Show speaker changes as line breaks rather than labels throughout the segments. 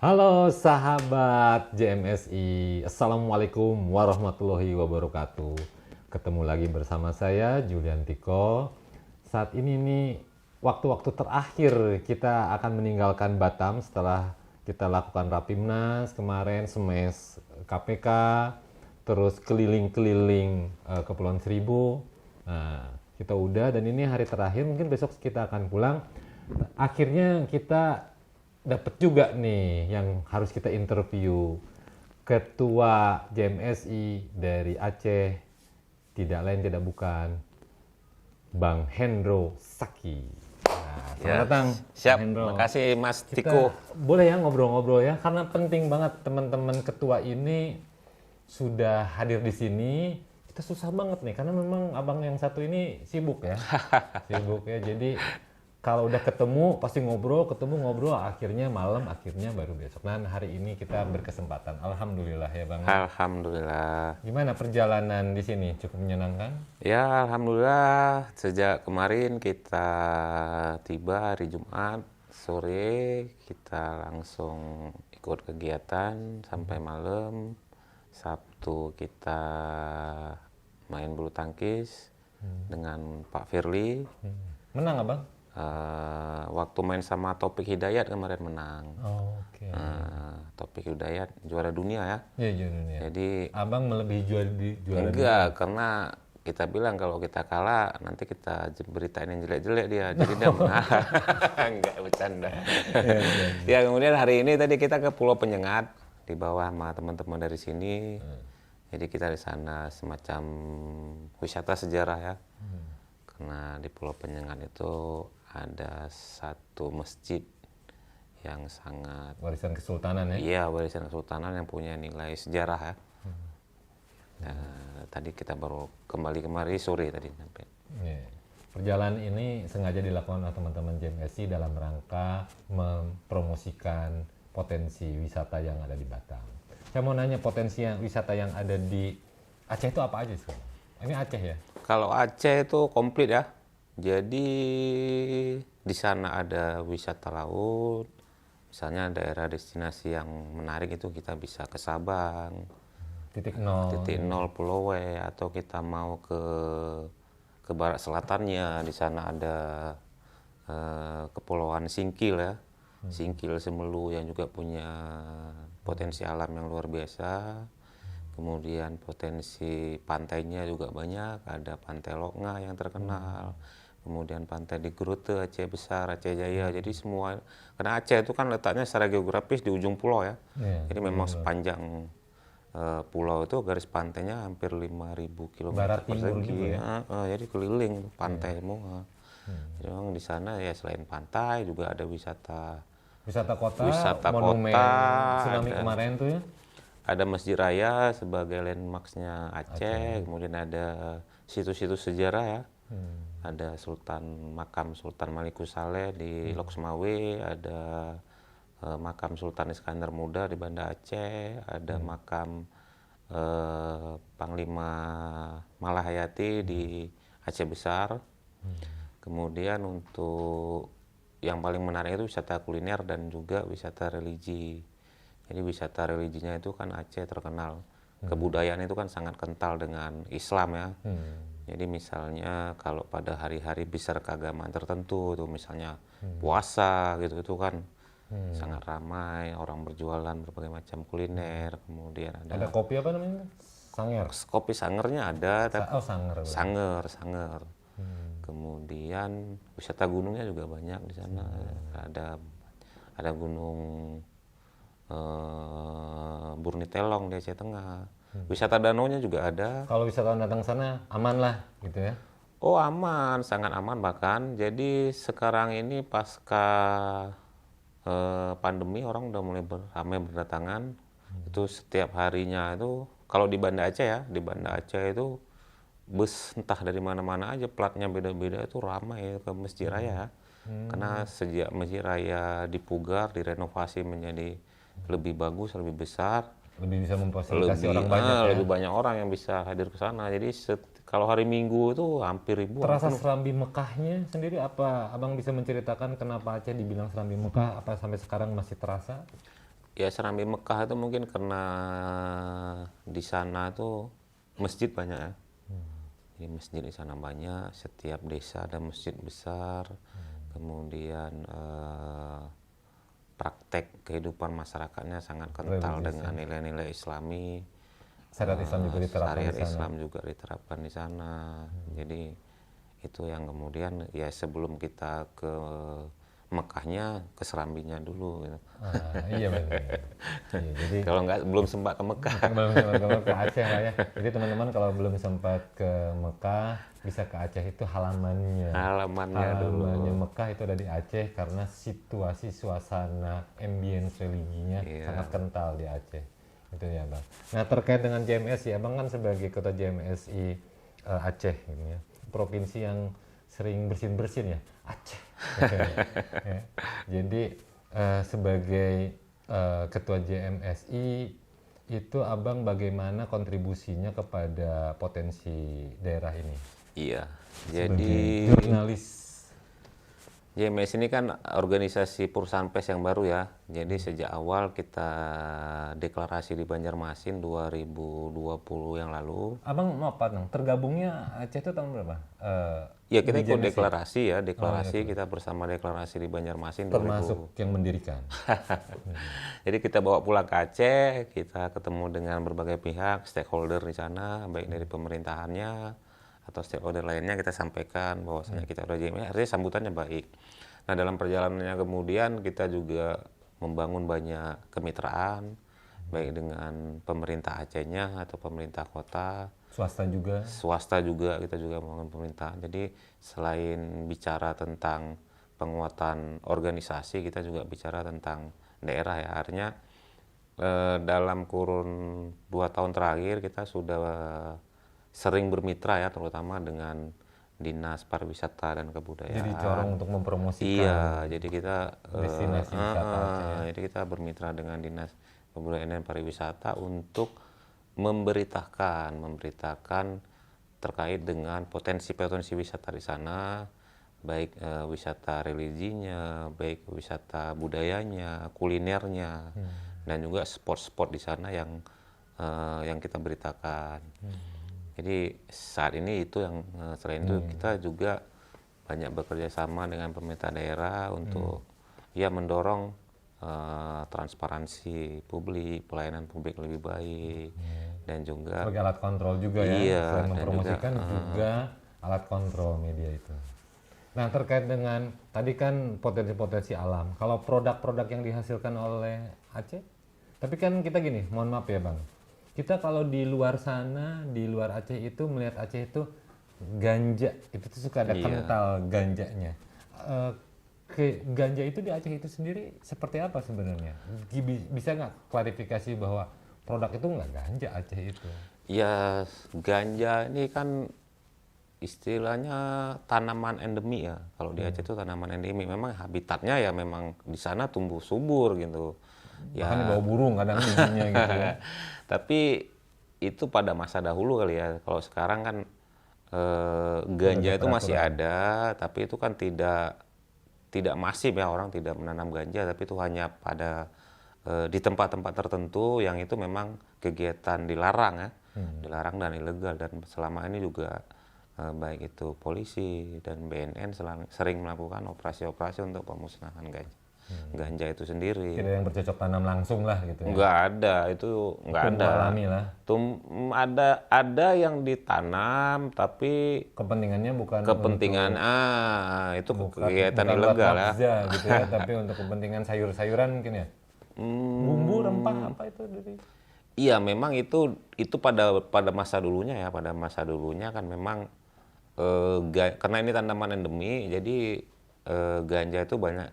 Halo sahabat JMSI, Assalamualaikum warahmatullahi wabarakatuh. Ketemu lagi bersama saya Julian Tiko. Saat ini nih waktu-waktu terakhir kita akan meninggalkan Batam setelah kita lakukan Rapimnas kemarin, SMES KPK, terus keliling-keliling Kepulauan Seribu. Nah, kita udah dan ini hari terakhir, mungkin besok kita akan pulang. Akhirnya kita dapat juga nih yang harus kita interview, Ketua JMSI dari Aceh, tidak lain tidak bukan Bang Hendro Saki. Nah, selamat datang
Siap,
Bang Hendro.
makasih Mas
Kita
Tiko.
boleh ya ngobrol-ngobrol ya, karena penting banget teman-teman ketua ini sudah hadir di sini. Kita susah banget nih, karena memang abang yang satu ini sibuk ya, sibuk ya. Jadi kalau udah ketemu pasti ngobrol, akhirnya malam, akhirnya baru besok. Nah, hari ini kita berkesempatan. Alhamdulillah ya Bang.
Alhamdulillah.
Gimana perjalanan di sini? Cukup menyenangkan?
Ya, alhamdulillah sejak kemarin kita tiba hari Jumat sore, kita langsung ikut kegiatan sampai malam. Sabtu kita main bulu tangkis dengan Pak Firly.
Menang Abang?
Waktu main sama Taufik Hidayat kemarin menang.
Oh, oke.
Taufik Hidayat juara dunia ya.
Iya, juara dunia.
Jadi
Abang melebihi juara dunia.
enggak, karena kita bilang kalau kita kalah nanti kita beritain yang jelek-jelek dia. Jadi dia menang. Enggak, bercanda. Ya, kemudian hari ini tadi kita ke Pulau Penyengat di bawah sama teman-teman dari sini. Jadi kita di sana semacam wisata sejarah ya. Karena di Pulau Penyengat itu ada satu masjid yang sangat
Warisan Kesultanan ya?
iya, warisan kesultanan yang punya nilai sejarah ya. Tadi kita baru kembali kemari sore tadi sampai.
Iya. Perjalanan ini sengaja dilakukan oleh teman-teman JMSI dalam rangka mempromosikan potensi wisata yang ada di Batam. Saya mau nanya, potensi wisata yang ada di Aceh itu apa aja sekarang? Ini Aceh ya?
Kalau Aceh itu komplit ya. Jadi di sana ada wisata laut. Misalnya daerah destinasi yang menarik itu kita bisa ke Sabang,
Titik nol.
Pulau W, atau kita mau ke barat selatannya, di sana ada Kepulauan Singkil ya. Singkil Semelu yang juga punya potensi alam yang luar biasa. Kemudian potensi pantainya juga banyak, ada Pantai Loknga yang terkenal. Kemudian pantai di Grute, Aceh Besar, Aceh Jaya. Jadi semua, karena Aceh itu kan letaknya secara geografis di ujung pulau ya. Jadi memang sepanjang pulau itu garis pantainya hampir 5.000 km
Barat timur
persegi.
gitu ya?
Jadi keliling pantai semua. Jadi memang di sana ya selain pantai juga ada wisata
Kota, monumen
kota,
tsunami kemarin tuh ya?
ada Masjid Raya sebagai landmarksnya Aceh. Kemudian ada situs-situs sejarah ya. Ada makam Sultan Malikus Saleh di Lok Sumawe, ada makam Sultan Iskandar Muda di Banda Aceh, ada makam Panglima Malahayati di Aceh Besar. Kemudian untuk yang paling menarik itu wisata kuliner dan juga wisata religi. Jadi wisata religinya itu kan Aceh terkenal, kebudayaan itu kan sangat kental dengan Islam ya. Jadi misalnya kalau pada hari-hari besar keagamaan tertentu itu misalnya puasa gitu itu kan sangat ramai, orang berjualan berbagai macam kuliner. Kemudian
Ada kopi apa namanya? Sanger.
kopi sangernya ada,
Sanger.
sanger. Kemudian wisata gunungnya juga banyak di sana. Ada gunung Burnitelong di Aceh Tengah. Wisata danaunya juga ada.
Kalau wisatawan datang sana aman lah gitu ya?
Oh aman, sangat aman bahkan. Jadi sekarang ini pasca pandemi orang udah mulai ramai berdatangan. Itu setiap harinya itu kalau di Banda Aceh ya, di Banda Aceh itu bus entah dari mana-mana aja platnya beda-beda itu ramai ke Masjid Raya. Karena sejak Masjid Raya dipugar, direnovasi menjadi lebih bagus, lebih besar.
Lebih bisa memfasilitasi orang banyak ya?
Lebih banyak orang yang bisa hadir ke sana. Jadi kalau hari Minggu itu hampir ribuan.
Terasa Serambi Mekahnya sendiri apa? Abang bisa menceritakan kenapa Aceh dibilang Serambi Mekah? Apa sampai sekarang masih terasa?
Ya Serambi Mekah itu mungkin karena di sana tuh masjid banyak ya. Jadi masjid di sana banyak, setiap desa ada masjid besar. Kemudian praktek kehidupan masyarakatnya sangat kental
Religius,
dengan nilai-nilai Islami.
Syariat Islam juga diterapkan
Syariat
di sana.
Islam juga diterapkan di sana. Jadi itu yang kemudian ya sebelum kita ke Mekahnya ke Serambinya dulu gitu.
Iya benar. Iya, jadi
Kalau nggak belum sempat ke Mekah.
belum sempat ke Aceh lah ya. Jadi teman-teman kalau belum sempat ke Mekah bisa ke Aceh, itu halamannya.
Halamannya dulu.
Halamannya Mekah itu ada di Aceh karena situasi suasana ambience religinya
Iya.
sangat kental di Aceh. Itu ya Bang. Nah terkait dengan JMSI, Abang kan sebagai ketua JMSI Aceh gitu ya, provinsi yang sering bersin-bersin ya, Aceh. Ya. Jadi sebagai ketua JMSI itu Abang bagaimana kontribusinya kepada potensi daerah ini?
Iya.
Sebagai
Jadi
jurnalis.
JMS ini kan organisasi perusahaan pers yang baru ya. Jadi sejak awal kita deklarasi di Banjarmasin 2020 yang lalu.
Abang mau apa Nang? Tergabungnya Aceh itu tahun berapa?
Ya kita
di
ikut
JMSI?
deklarasi ya, deklarasi kita bersama deklarasi di Banjarmasin 2000.
Termasuk yang mendirikan.
Jadi kita bawa pulang ke Aceh, kita ketemu dengan berbagai pihak, stakeholder di sana, baik dari pemerintahannya atau stakeholder lainnya, kita sampaikan bahwasanya kita udah JMS, artinya sambutannya baik. Nah dalam perjalanannya kemudian kita juga membangun banyak kemitraan, baik dengan pemerintah Acehnya atau pemerintah kota,
Swasta juga.
kita juga membangun pemerintahan. Jadi selain bicara tentang penguatan organisasi, kita juga bicara tentang daerah ya. Artinya dalam kurun 2 tahun terakhir kita sudah sering bermitra ya, terutama dengan Dinas Pariwisata dan Kebudayaan.
Jadi corong untuk mempromosikan.
Iya, jadi kita
destinasi wisata Aceh ya.
jadi kita bermitra dengan Dinas Kebudayaan dan Pariwisata untuk memberitakan terkait dengan potensi-potensi wisata di sana, baik wisata religinya, baik wisata budayanya, kulinernya, dan juga spot-spot di sana yang kita beritakan. Jadi saat ini itu yang selain itu kita juga banyak bekerja sama dengan pemerintah daerah untuk ya mendorong transparansi publik, pelayanan publik lebih baik, dan juga
Sebagai alat kontrol juga ya.
Iya,
Selain
dan
mempromosikan juga alat kontrol media itu. Nah terkait dengan tadi kan potensi-potensi alam. Kalau produk-produk yang dihasilkan oleh Aceh, tapi kan kita gini, mohon maaf ya Bang. Kita kalau di luar sana, di luar Aceh itu melihat Aceh itu ganja, itu tuh suka ada kental ganjanya. Ganja itu di Aceh itu sendiri seperti apa sebenarnya? Bisa nggak klarifikasi bahwa produk itu nggak ganja Aceh itu?
ya ganja ini kan istilahnya tanaman endemi ya. Kalau di Aceh itu tanaman endemi, memang habitatnya ya memang di sana tumbuh subur gitu.
Bahkan di bawah burung kadang bijinya gitu ya.
Tapi itu pada masa dahulu kali ya. Kalau sekarang kan ganja itu masih ada, tapi itu kan tidak masif ya, orang tidak menanam ganja, tapi itu hanya pada di tempat-tempat tertentu yang itu memang kegiatan dilarang ya, dilarang dan ilegal. Dan selama ini juga baik itu polisi dan BNN sering melakukan operasi-operasi untuk pemusnahan ganja itu sendiri.
Tidak yang bercocok tanam langsung lah gitu ya.
Nggak ada, itu nggak ada.
Alami lah.
Ada yang ditanam tapi
Kepentingannya bukan
kepentingan itu kegiatan
bukan
ilegal
buat
ya.
makza gitu ya, tapi untuk kepentingan sayur-sayuran mungkin ya. Bumbu rempah apa itu dari?
Iya, memang itu pada masa dulunya ya, pada masa dulunya kan memang karena ini tanaman endemi, jadi ganja itu banyak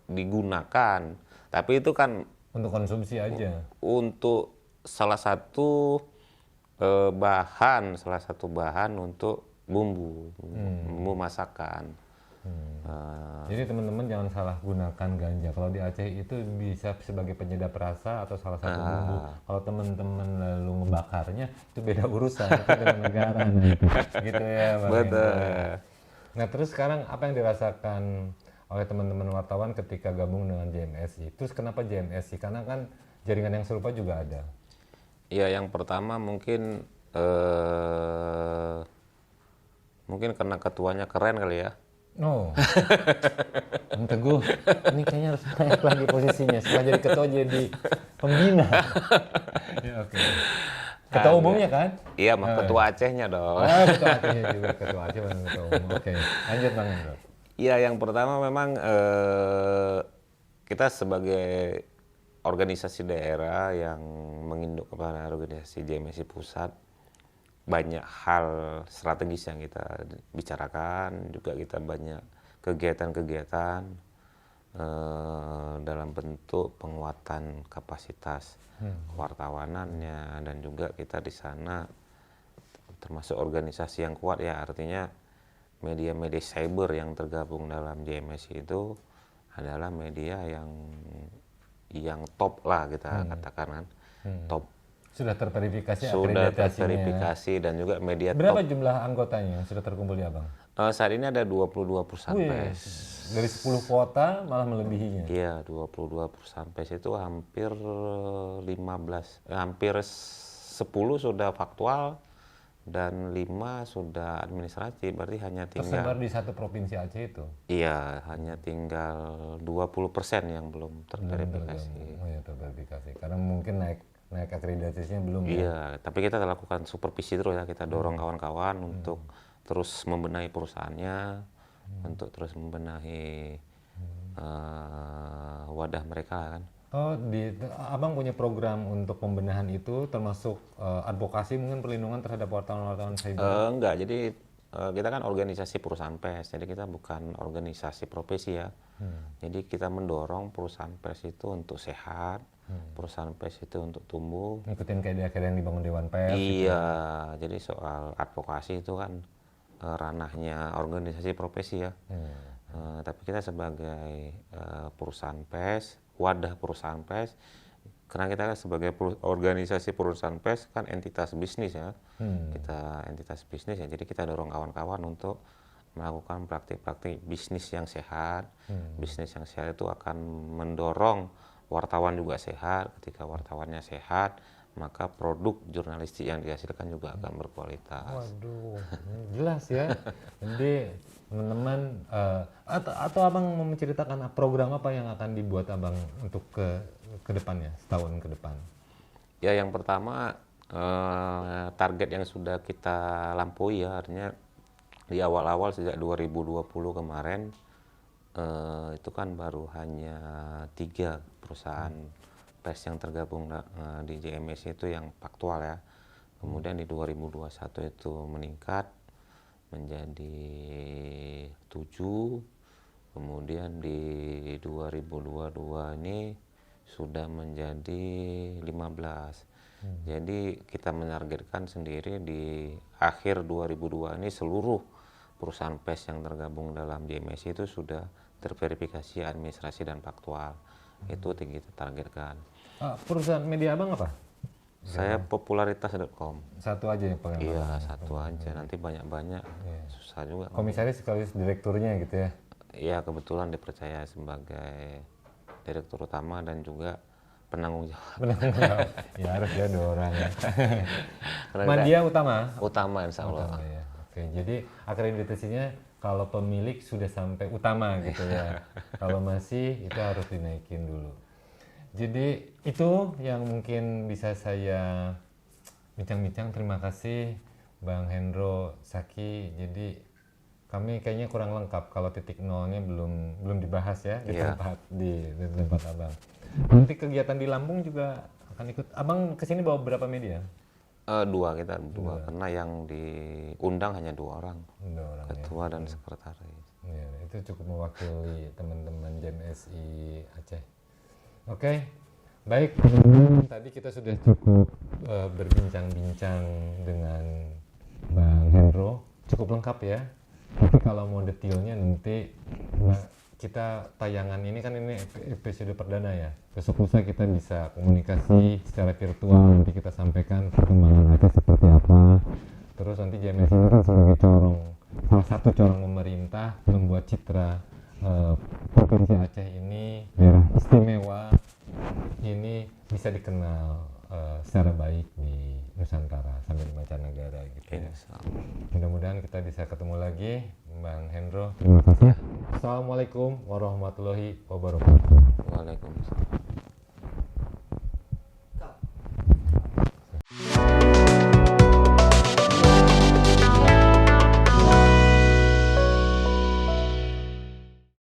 digunakan. Tapi itu kan
Untuk konsumsi aja.
untuk salah satu bahan untuk bumbu masakan.
Jadi teman-teman jangan salah gunakan ganja. Kalau di Aceh itu bisa sebagai penyedap rasa atau salah satu bumbu. Kalau teman-teman lalu ngebakarnya itu beda urusan, itu beda negara gitu. Gitu ya Bang.
Betul.
Nah terus sekarang apa yang dirasakan oleh teman-teman wartawan ketika gabung dengan JMSI. Terus kenapa JMSI? Karena kan jaringan yang serupa juga ada.
Ya, yang pertama mungkin mungkin karena ketuanya keren kali ya.
Oh, Om Teguh, ini kayaknya harus naik lagi posisinya. Setelah jadi ketua jadi pembina. Ya, oke. Ketua umumnya kan?
Iya, ketua Acehnya dong.
Ketua Acehnya juga, ketua Aceh bukan ketua umum. Oke, lanjut Bang Hendro.
Iya, yang pertama memang kita sebagai organisasi daerah yang menginduk kepada organisasi JMSI pusat, banyak hal strategis yang kita bicarakan, juga kita banyak kegiatan-kegiatan dalam bentuk penguatan kapasitas kewartawanannya, dan juga kita di sana termasuk organisasi yang kuat ya, artinya media-media cyber yang tergabung dalam JMSI itu adalah media yang top lah kita katakan kan, top.
Sudah terverifikasi
Sudah
akreditasinya.
terverifikasi dan juga media
Berapa
top.
jumlah anggotanya yang sudah terkumpul di Abang?
Saat ini ada 22 perusahaan
Wih,
pers.
dari 10 kota malah melebihinya.
Iya, 22 perusahaan pers itu hampir 10 sudah faktual dan 5 sudah administratif, berarti hanya
Tersebar
tinggal
di satu provinsi Aceh itu.
iya, hanya tinggal 20% yang belum terverifikasi.
Oh ya, terverifikasi. Karena mungkin naik akreditasinya belum ya.
Iya, tapi kita lakukan supervisi terus ya, kita dorong kawan-kawan untuk terus membenahi perusahaannya, untuk terus membenahi wadah mereka kan.
Oh, Abang punya program untuk pembenahan itu, termasuk advokasi mungkin perlindungan terhadap wartawan-wartawan cyber?
Enggak, jadi kita kan organisasi perusahaan pers, jadi kita bukan organisasi profesi ya. Jadi kita mendorong perusahaan pers itu untuk sehat, perusahaan pers itu untuk tumbuh.
Ngikutin kayak yang dibangun Dewan Pers.
Iya, jadi soal advokasi itu kan ranahnya organisasi profesi ya. Tapi kita sebagai perusahaan pers, wadah perusahaan pers, karena kita kan sebagai organisasi perusahaan pers kan entitas bisnis ya. Kita entitas bisnis ya, jadi kita dorong kawan-kawan untuk melakukan praktik-praktik bisnis yang sehat. Bisnis yang sehat itu akan mendorong wartawan juga sehat. Ketika wartawannya sehat, maka produk jurnalistik yang dihasilkan juga akan berkualitas.
Waduh, jelas ya. Jadi teman-teman, atau Abang mau menceritakan program apa yang akan dibuat Abang untuk ke depannya, setahun ke depan?
Ya, yang pertama target yang sudah kita lampaui ya, artinya di awal-awal sejak 2020 kemarin itu kan baru hanya 3 perusahaan pers yang tergabung di JMSI itu yang faktual ya. Kemudian di 2021 itu meningkat menjadi 7, kemudian di 2022 ini sudah menjadi 15. Jadi kita menargetkan sendiri di akhir 2002 ini seluruh perusahaan pers yang tergabung dalam JMSI itu sudah terverifikasi administrasi dan faktual. Itu kita targetkan.
Perusahaan media Abang apa?
Saya popularitas.com.
Satu aja yang pegang?
Iya, satu aja. Nanti banyak-banyak susah juga.
Komisaris sekaligus direkturnya gitu ya?
Iya, kebetulan dipercaya sebagai direktur utama dan juga penanggung jawab.
Ya harus ya 2 orang ya. Mandia utama?
Utama, insya Allah.
Utama, ya. Oke, jadi akreditasinya kalau pemilik sudah sampai utama gitu ya. Kalau masih itu harus dinaikin dulu. Jadi itu yang mungkin bisa saya bincang-bincang. Terima kasih Bang Hendro Saki. Jadi kami kayaknya kurang lengkap kalau titik nolnya belum dibahas ya di tempat Abang. Nanti kegiatan di Lampung juga akan ikut. Abang kesini bawa berapa media?
2 karena yang diundang hanya 2 orang, ketua dan sekretaris.
Ya, itu cukup mewakili teman-teman JMSI Aceh. Oke, baik teman-teman, tadi kita sudah cukup berbincang-bincang dengan Bang Hendro, cukup lengkap ya. Tapi kalau mau detailnya nanti kita tayangan ini kan ini episode perdana ya. Besok lusa kita bisa komunikasi secara virtual, nanti kita sampaikan perkembangan Aceh seperti apa. Terus nanti JMSI ini kan sebagai salah satu corong pemerintah membuat citra Provinsi Aceh ini, daerah istimewa ini bisa dikenal secara baik di Nusantara sampai di mancanegara gitu ya. Mudah-mudahan kita bisa ketemu lagi, Bang Hendro. Terima kasih. Assalamualaikum warahmatullahi wabarakatuh.
Waalaikumsalam.